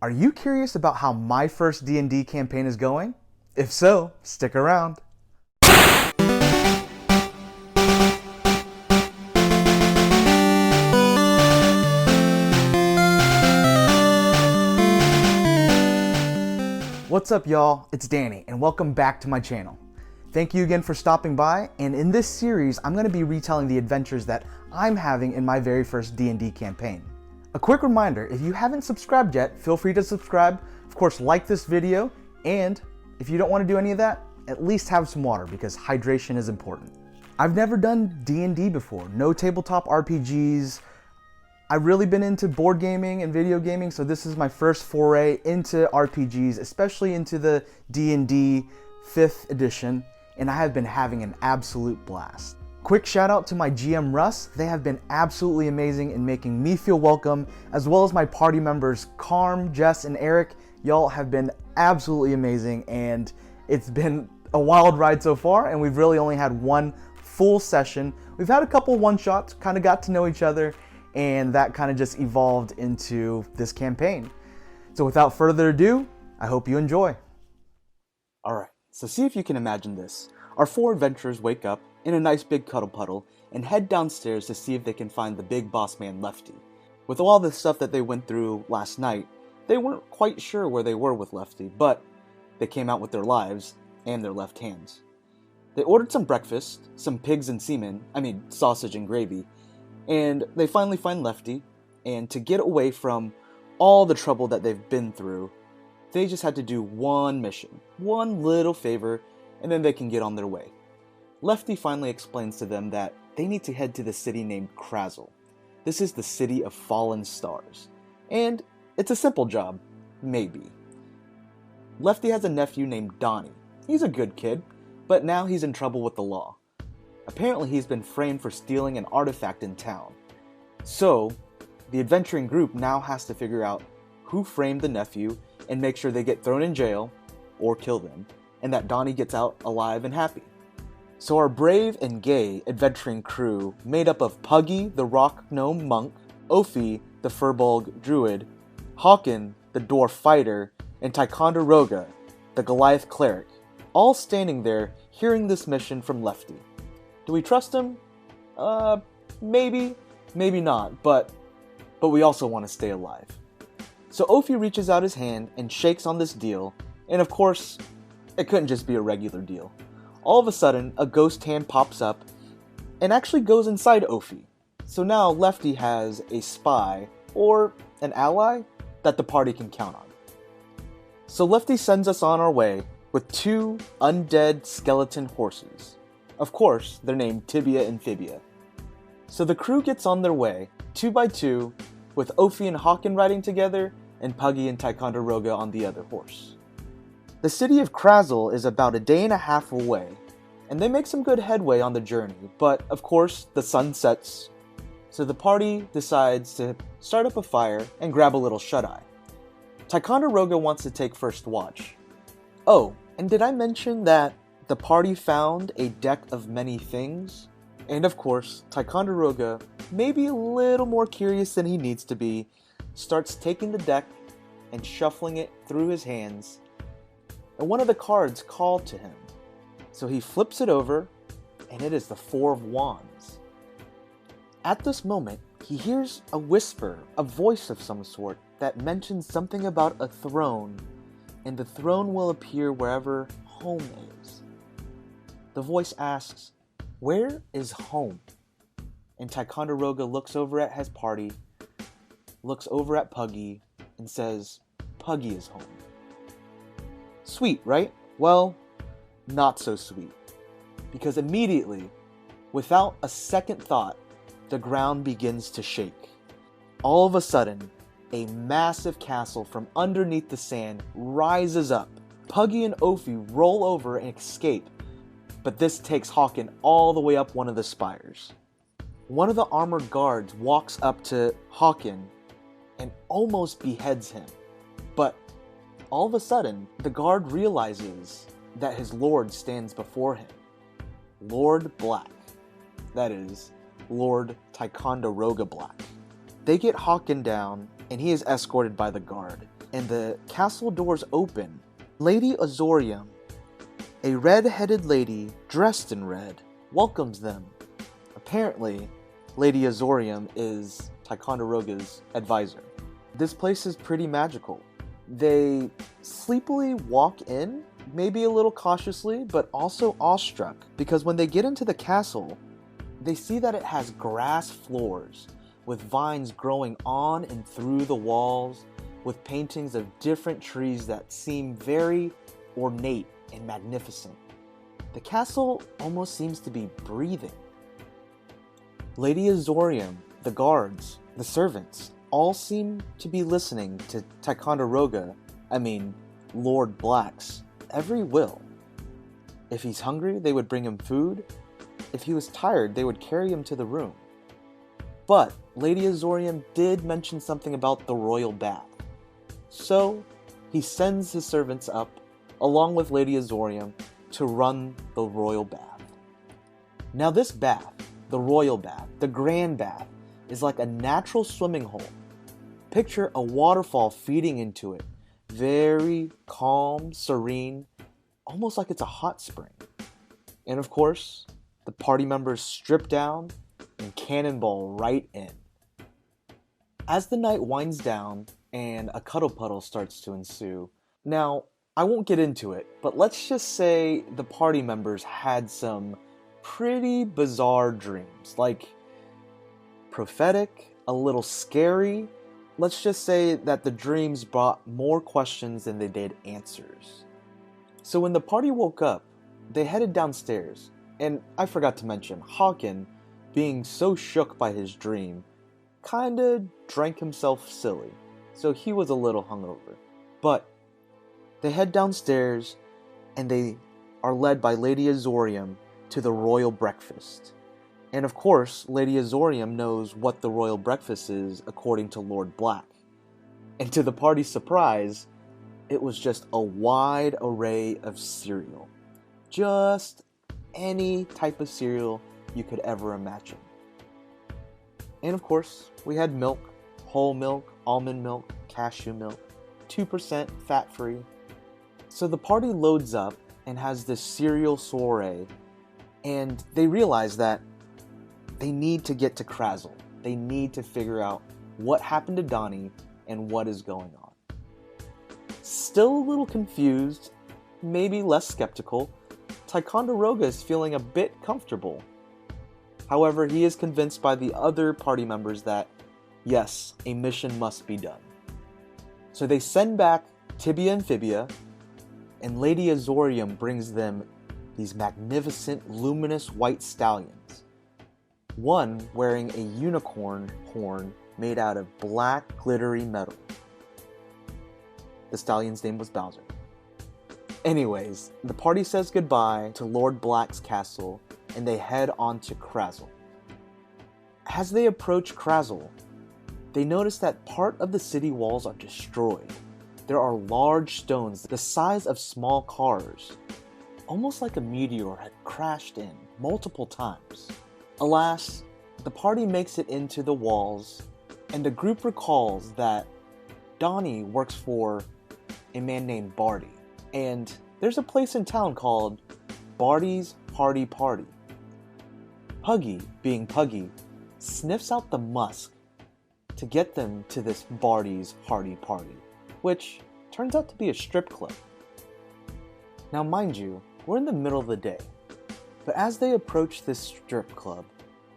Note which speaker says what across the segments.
Speaker 1: Are you curious about how my first D&D campaign is going? If so, stick around. What's up, y'all? It's Danny, and welcome back to my channel. Thank you again for stopping by, and in this series, I'm going to be retelling the adventures that I'm having in my very first D&D campaign. A quick reminder, if you haven't subscribed yet, feel free to subscribe. Of course, like this video, and if you don't want to do any of that, at least have some water, because hydration is important. I've never done D&D before, no tabletop RPGs. I've really been into board gaming and video gaming, so this is my first foray into RPGs, especially into the D&D 5th edition, and I have been having an absolute blast. Quick shout out to my GM Russ. They have been absolutely amazing in making me feel welcome, as well as my party members Carm, Jess, and Eric. Y'all have been absolutely amazing, and it's been a wild ride so far, and we've really only had one full session. We've had a couple one-shots, kind of got to know each other, and that kind of just evolved into this campaign. So without further ado, I hope you enjoy. Alright, so see if you can imagine this. Our four adventurers wake up in a nice big cuddle puddle and head downstairs to see if they can find the big boss man Lefty. With all the stuff that they went through last night, they weren't quite sure where they were with Lefty, but they came out with their lives and their left hands. They ordered some breakfast, some pigs and sausage and gravy, and they finally find Lefty, and to get away from all the trouble that they've been through, they just had to do one mission, one little favor, and then they can get on their way. Lefty finally explains to them that they need to head to the city named Krazel. This is the city of fallen stars, and it's a simple job, maybe. Lefty has a nephew named Donnie. He's a good kid, but now he's in trouble with the law. Apparently he's been framed for stealing an artifact in town. So, the adventuring group now has to figure out who framed the nephew and make sure they get thrown in jail, or kill them, and that Donnie gets out alive and happy. So our brave and gay adventuring crew, made up of Puggy, the rock gnome monk, Ophi, the Firbolg Druid, Hawken, the Dwarf fighter, and Ticonderoga, the Goliath Cleric, all standing there hearing this mission from Lefty. Do we trust him? Maybe, maybe not, but we also want to stay alive. So Ophi reaches out his hand and shakes on this deal, and of course, it couldn't just be a regular deal. All of a sudden, a ghost hand pops up and actually goes inside Ophi. So now Lefty has a spy, or an ally, that the party can count on. So Lefty sends us on our way with two undead skeleton horses. Of course, they're named Tibia and Fibia. So the crew gets on their way, 2 by 2, with Ophi and Hawken riding together, and Puggy and Ticonderoga on the other horse. The city of Krazel is about a day and a half away, and they make some good headway on the journey, but of course the sun sets, so the party decides to start up a fire and grab a little shut-eye. Ticonderoga wants to take first watch. Oh, and did I mention that the party found a deck of many things? And of course, Ticonderoga, maybe a little more curious than he needs to be, starts taking the deck and shuffling it through his hands, and one of the cards called to him. So he flips it over, and it is the Four of Wands. At this moment, he hears a whisper, a voice of some sort, that mentions something about a throne, and the throne will appear wherever home is. The voice asks, "Where is home?" And Ticonderoga looks over at his party, looks over at Puggy, and says, "Puggy is home." Sweet, right? Well, not so sweet. Because immediately, without a second thought, the ground begins to shake. All of a sudden, a massive castle from underneath the sand rises up. Puggy and Ophi roll over and escape, but this takes Hawken all the way up one of the spires. One of the armored guards walks up to Hawken and almost beheads him, but all of a sudden, the guard realizes that his lord stands before him. Lord Black. That is, Lord Ticonderoga Black. They get Hawken down, and he is escorted by the guard. and the castle doors open. Lady Azorium, a red-headed lady dressed in red, welcomes them. Apparently, Lady Azorium is Ticonderoga's advisor. This place is pretty magical. They sleepily walk in, maybe a little cautiously, but also awestruck, because when they get into the castle, they see that it has grass floors, with vines growing on and through the walls, with paintings of different trees that seem very ornate and magnificent. The castle almost seems to be breathing. Lady Azorium, the guards, the servants, all seem to be listening to Ticonderoga, Lord Black's, every will. If he's hungry, they would bring him food. If he was tired, they would carry him to the room. But Lady Azorium did mention something about the royal bath. So he sends his servants up, along with Lady Azorium, to run the royal bath. Now this bath, the royal bath, the grand bath, is like a natural swimming hole. Picture a waterfall feeding into it, very calm, serene, almost like it's a hot spring. And of course, the party members strip down and cannonball right in. As the night winds down and a cuddle puddle starts to ensue, now, I won't get into it, but let's just say the party members had some pretty bizarre dreams, like prophetic, a little scary. Let's just say that the dreams brought more questions than they did answers. So when the party woke up, they headed downstairs, and I forgot to mention, Hawken, being so shook by his dream, kinda drank himself silly, so he was a little hungover. But they head downstairs, and they are led by Lady Azorium to the royal breakfast. And of course, Lady Azorium knows what the royal breakfast is according to Lord Black. And to the party's surprise, it was just a wide array of cereal. Just any type of cereal you could ever imagine. And of course, we had milk, whole milk, almond milk, cashew milk, 2% fat-free. So the party loads up and has this cereal soiree, and they realize that they need to get to Krazel. They need to figure out what happened to Donnie and what is going on. Still a little confused, maybe less skeptical, Ticonderoga is feeling a bit comfortable. However, he is convinced by the other party members that, yes, a mission must be done. So they send back Tibia and Fibia, and Lady Azorium brings them these magnificent, luminous white stallions. One wearing a unicorn horn made out of black, glittery metal. The stallion's name was Bowser. Anyways, the party says goodbye to Lord Black's castle, and they head on to Krazel. As they approach Krazel, they notice that part of the city walls are destroyed. There are large stones the size of small cars, almost like a meteor had crashed in multiple times. Alas, the party makes it into the walls, and the group recalls that Donnie works for a man named Barty, and there's a place in town called Barty's Hardy Party. Puggy, being Puggy, sniffs out the musk to get them to this Barty's Hardy Party, which turns out to be a strip club. Now mind you, we're in the middle of the day, but as they approach this strip club,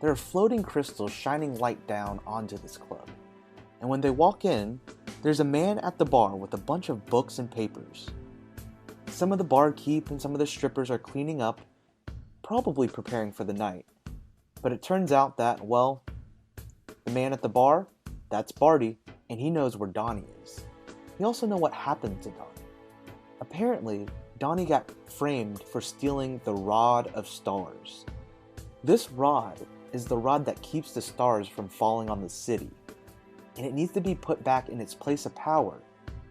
Speaker 1: there are floating crystals shining light down onto this club. And when they walk in, there's a man at the bar with a bunch of books and papers. Some of the barkeep and some of the strippers are cleaning up, probably preparing for the night. But it turns out that, well, the man at the bar, that's Barty, and he knows where Donnie is. He also knows what happened to Donnie. Apparently, Donnie got framed for stealing the Rod of Stars. This rod is the rod that keeps the stars from falling on the city, and it needs to be put back in its place of power.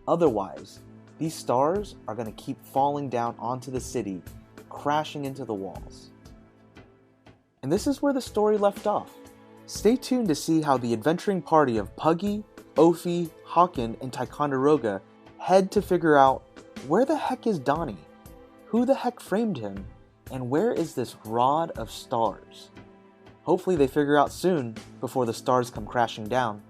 Speaker 1: Otherwise, these stars are going to keep falling down onto the city, crashing into the walls. And this is where the story left off. Stay tuned to see how the adventuring party of Puggy, Ophi, Hawken, and Ticonderoga head to figure out where the heck is Donnie, who the heck framed him, and where is this rod of stars. Hopefully they figure out soon before the stars come crashing down.